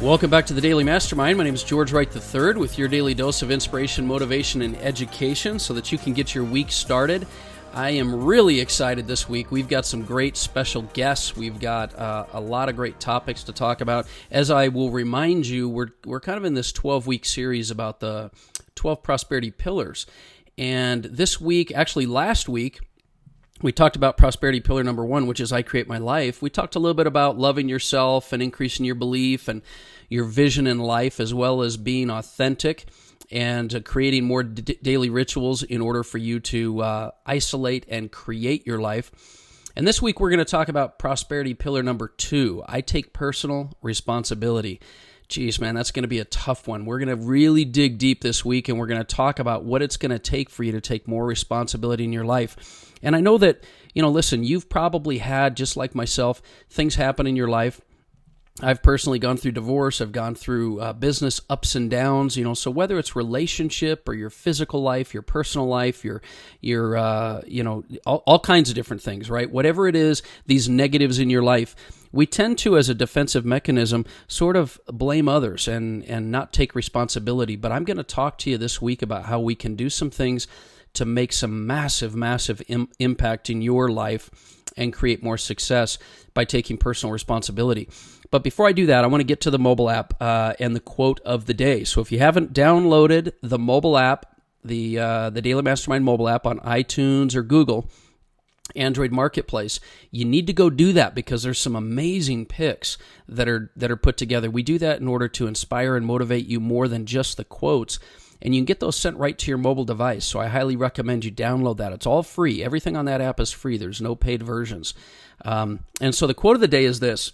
Welcome back to the Daily Mastermind. My name is George Wright III with your daily dose of inspiration, motivation, and education so that you can get your week started. I am really excited this week. We've got some great special guests. We've got a lot of great topics to talk about. As I will remind you, we're kind of in this 12-week series about the 12 prosperity pillars. And this week, actually last week, we talked about prosperity pillar number 1, which is I create my life. We talked a little bit about loving yourself and increasing your belief and your vision in life, as well as being authentic and creating more daily rituals in order for you to isolate and create your life. And this week we're going to talk about prosperity pillar number 2. I take personal responsibility. Geez, man, that's going to be a tough one. We're going to really dig deep this week, and we're going to talk about what it's going to take for you to take more responsibility in your life. And I know that, listen, you've probably had, just like myself, things happen in your life. I've personally gone through divorce. I've gone through business ups and downs, so whether it's relationship or your physical life, your personal life, your all kinds of different things, right? Whatever it is, these negatives in your life, we tend to, as a defensive mechanism, sort of blame others and not take responsibility. But I'm going to talk to you this week about how we can do some things to make some massive impact in your life and create more success by taking personal responsibility. But before I do that, I want to get to the mobile app and the quote of the day. So if you haven't downloaded the mobile app, the Daily Mastermind mobile app on iTunes or Google, Android Marketplace, you need to go do that because there's some amazing picks that are put together. We do that in order to inspire and motivate you more than just the quotes. And you can get those sent right to your mobile device. So I highly recommend you download that. It's all free. Everything on that app is free. There's no paid versions. And so the quote of the day is this: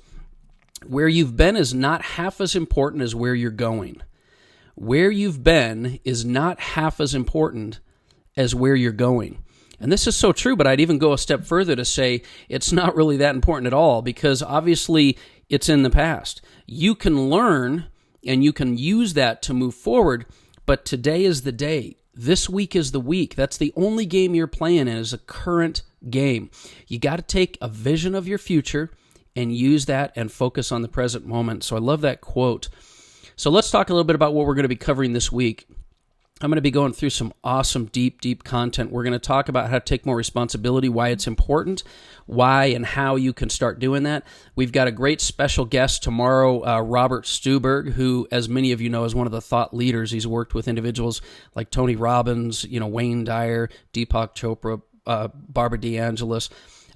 where you've been is not half as important as where you're going. Where you've been is not half as important as where you're going. And this is so true, but I'd even go a step further to say it's not really that important at all, because obviously it's in the past. You can learn and you can use that to move forward, but today is the day. This week is the week. That's the only game you're playing in, is a current game. You got to take a vision of your future and use that and focus on the present moment. So I love that quote. So let's talk a little bit about what we're going to be covering this week. I'm going to be going through some awesome, deep content. We're going to talk about how to take more responsibility, why it's important, why and how you can start doing that. We've got a great special guest tomorrow, Robert Stuberg, who, as many of you know, is one of the thought leaders. He's worked with individuals like Tony Robbins, Wayne Dyer, Deepak Chopra, Barbara DeAngelis,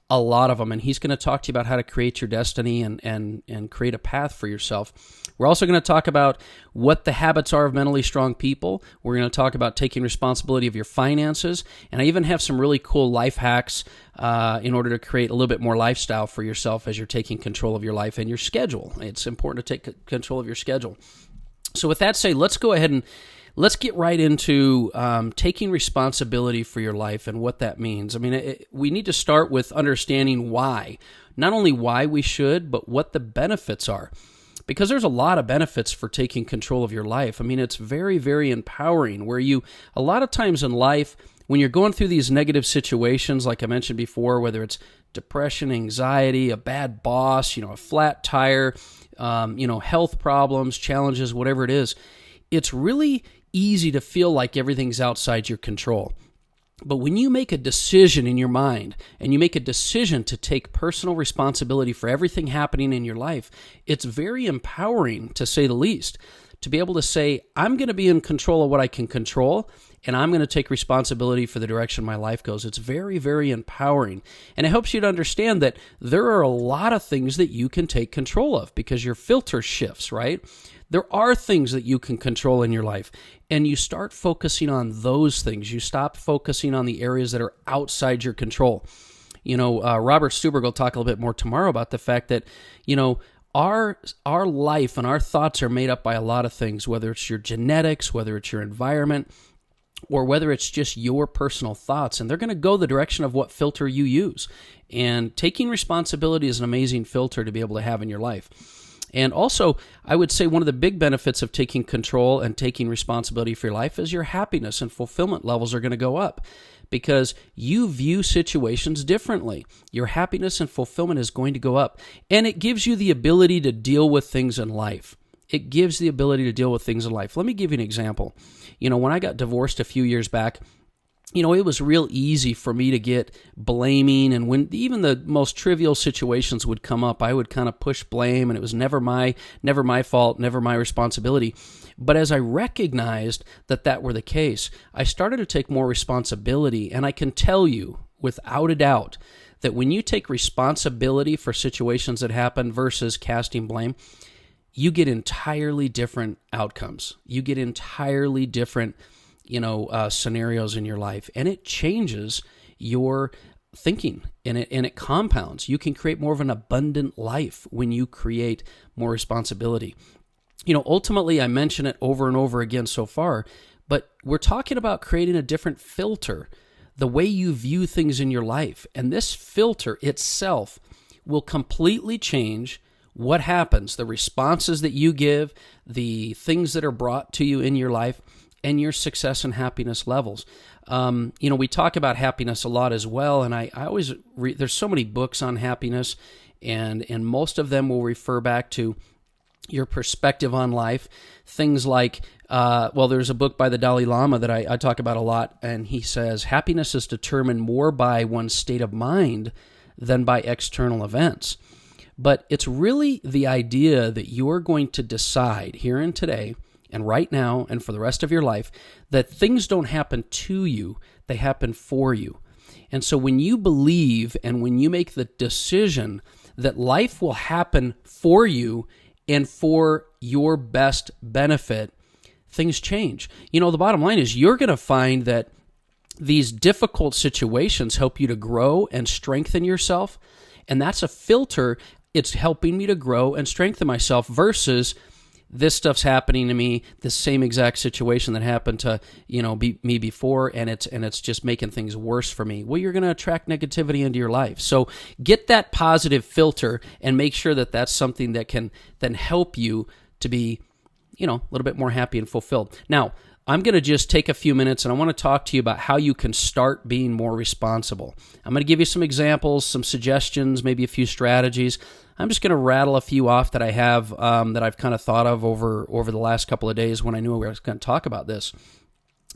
a lot of them. And he's going to talk to you about how to create your destiny and create a path for yourself. We're also going to talk about what the habits are of mentally strong people. We're going to talk about taking responsibility of your finances. And I even have some really cool life hacks in order to create a little bit more lifestyle for yourself as you're taking control of your life and your schedule. It's important to take control of your schedule. So with that said, let's go ahead and let's get right into taking responsibility for your life and what that means. I mean, we need to start with understanding why. Not only why we should, but what the benefits are. Because there's a lot of benefits for taking control of your life. I mean, it's very empowering, where a lot of times in life, when you're going through these negative situations, like I mentioned before, whether it's depression, anxiety, a bad boss, a flat tire, health problems, challenges, whatever it is, it's really easy to feel like everything's outside your control. But when you make a decision in your mind and you make a decision to take personal responsibility for everything happening in your life, it's very empowering, to say the least, to be able to say, I'm going to be in control of what I can control, and I'm going to take responsibility for the direction my life goes. It's very empowering. And it helps you to understand that there are a lot of things that you can take control of because your filter shifts, right? There are things that you can control in your life, and you start focusing on those things. You stop focusing on the areas that are outside your control. Robert Stuberg will talk a little bit more tomorrow about the fact that, our life and our thoughts are made up by a lot of things, whether it's your genetics, whether it's your environment, or whether it's just your personal thoughts, and they're going to go the direction of what filter you use. And taking responsibility is an amazing filter to be able to have in your life. And also, I would say one of the big benefits of taking control and taking responsibility for your life is your happiness and fulfillment levels are going to go up because you view situations differently. Your happiness and fulfillment is going to go up, and it gives you the ability to deal with things in life. it gives the ability to deal with things in life. Let me give you an example. When I got divorced a few years back, it was real easy for me to get blaming, and when even the most trivial situations would come up, I would kind of push blame, and it was never my fault, never my responsibility. But as I recognized that were the case, I started to take more responsibility, and I can tell you without a doubt that when you take responsibility for situations that happen versus casting blame, you get entirely different outcomes. You get entirely different scenarios in your life, and it changes your thinking, and it compounds. You can create more of an abundant life when you create more responsibility. Ultimately, I mention it over and over again so far, but we're talking about creating a different filter, the way you view things in your life, and this filter itself will completely change what happens, the responses that you give, the things that are brought to you in your life, and your success and happiness levels. We talk about happiness a lot as well, and I always there's so many books on happiness, and most of them will refer back to your perspective on life. Things like, there's a book by the Dalai Lama that I talk about a lot, and he says happiness is determined more by one's state of mind than by external events. But it's really the idea that you're going to decide here and today, and right now, and for the rest of your life, that things don't happen to you, they happen for you. And so when you believe and when you make the decision that life will happen for you and for your best benefit, things change. The bottom line is you're going to find that these difficult situations help you to grow and strengthen yourself, and that's a filter. It's helping me to grow and strengthen myself versus this stuff's happening to me, the same exact situation that happened to me before, and it's just making things worse for me. Well, you're going to attract negativity into your life. So get that positive filter and make sure that that's something that can then help you to be, a little bit more happy and fulfilled. Now, I'm going to just take a few minutes and I want to talk to you about how you can start being more responsible. I'm going to give you some examples, some suggestions, maybe a few strategies. I'm just going to rattle a few off that I have that I've kind of thought of over the last couple of days when I knew we were going to talk about this.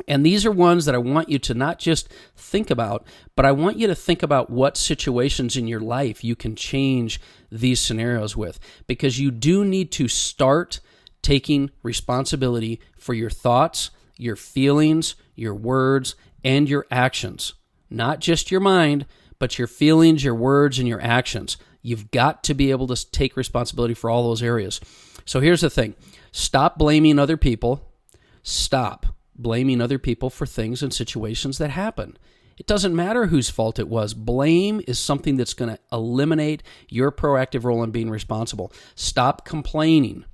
And these are ones that I want you to not just think about, but I want you to think about what situations in your life you can change these scenarios with, because you do need to start taking responsibility for your thoughts, your feelings, your words, and your actions. Not just your mind, but your feelings, your words, and your actions. You've got to be able to take responsibility for all those areas. So here's the thing. Stop blaming other people. Stop blaming other people for things and situations that happen. It doesn't matter whose fault it was. Blame is something that's going to eliminate your proactive role in being responsible. Stop complaining.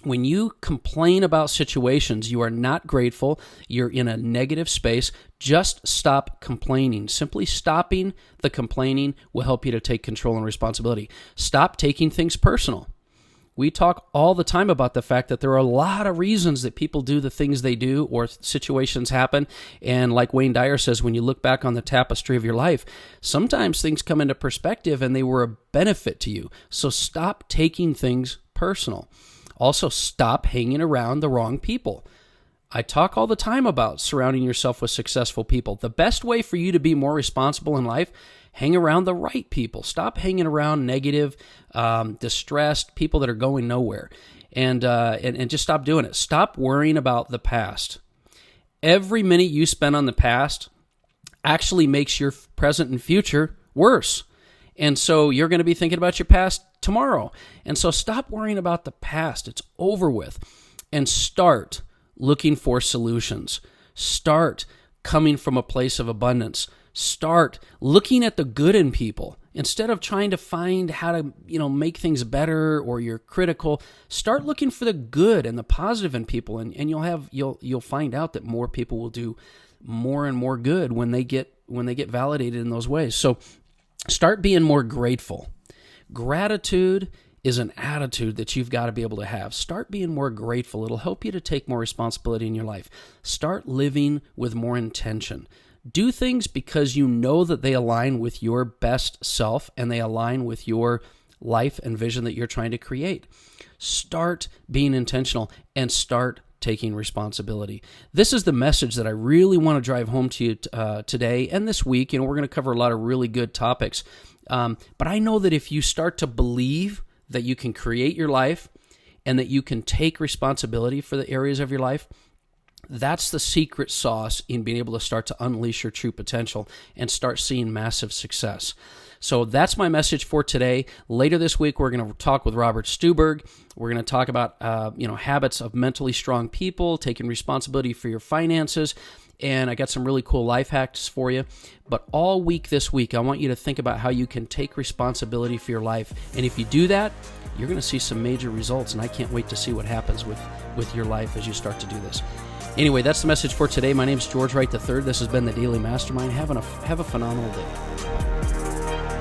When you complain about situations, you are not grateful, you're in a negative space. Just stop complaining. Simply stopping the complaining will help you to take control and responsibility. Stop taking things personal. We talk all the time about the fact that there are a lot of reasons that people do the things they do or situations happen. And like Wayne Dyer says, when you look back on the tapestry of your life, sometimes things come into perspective and they were a benefit to you. So stop taking things personal. Also, stop hanging around the wrong people. I talk all the time about surrounding yourself with successful people. The best way for you to be more responsible in life, hang around the right people. Stop hanging around negative, distressed people that are going nowhere, and just stop doing it. Stop worrying about the past. Every minute you spend on the past actually makes your present and future worse. And so you're going to be thinking about your past tomorrow. And so stop worrying about the past. It's over with. And start looking for solutions. Start coming from a place of abundance. Start looking at the good in people. Instead of trying to find how to, make things better, or you're critical, start looking for the good and the positive in people, and you'll find out that more people will do more and more good when they get validated in those ways. So start being more grateful. Gratitude is an attitude that you've got to be able to have. Start being more grateful. It'll help you to take more responsibility in your life. Start living with more intention. Do things because you know that they align with your best self and they align with your life and vision that you're trying to create. Start being intentional and start taking responsibility. This is the message that I really want to drive home to you today and this week. We're going to cover a lot of really good topics. But I know that if you start to believe that you can create your life and that you can take responsibility for the areas of your life, that's the secret sauce in being able to start to unleash your true potential and start seeing massive success. So that's my message for today. Later this week, we're going to talk with Robert Stuberg. We're going to talk about habits of mentally strong people, taking responsibility for your finances, and I got some really cool life hacks for you. But all week this week, I want you to think about how you can take responsibility for your life. And if you do that, you're going to see some major results, and I can't wait to see what happens with your life as you start to do this. Anyway, that's the message for today. My name is George Wright III. This has been the Daily Mastermind. Have a phenomenal day.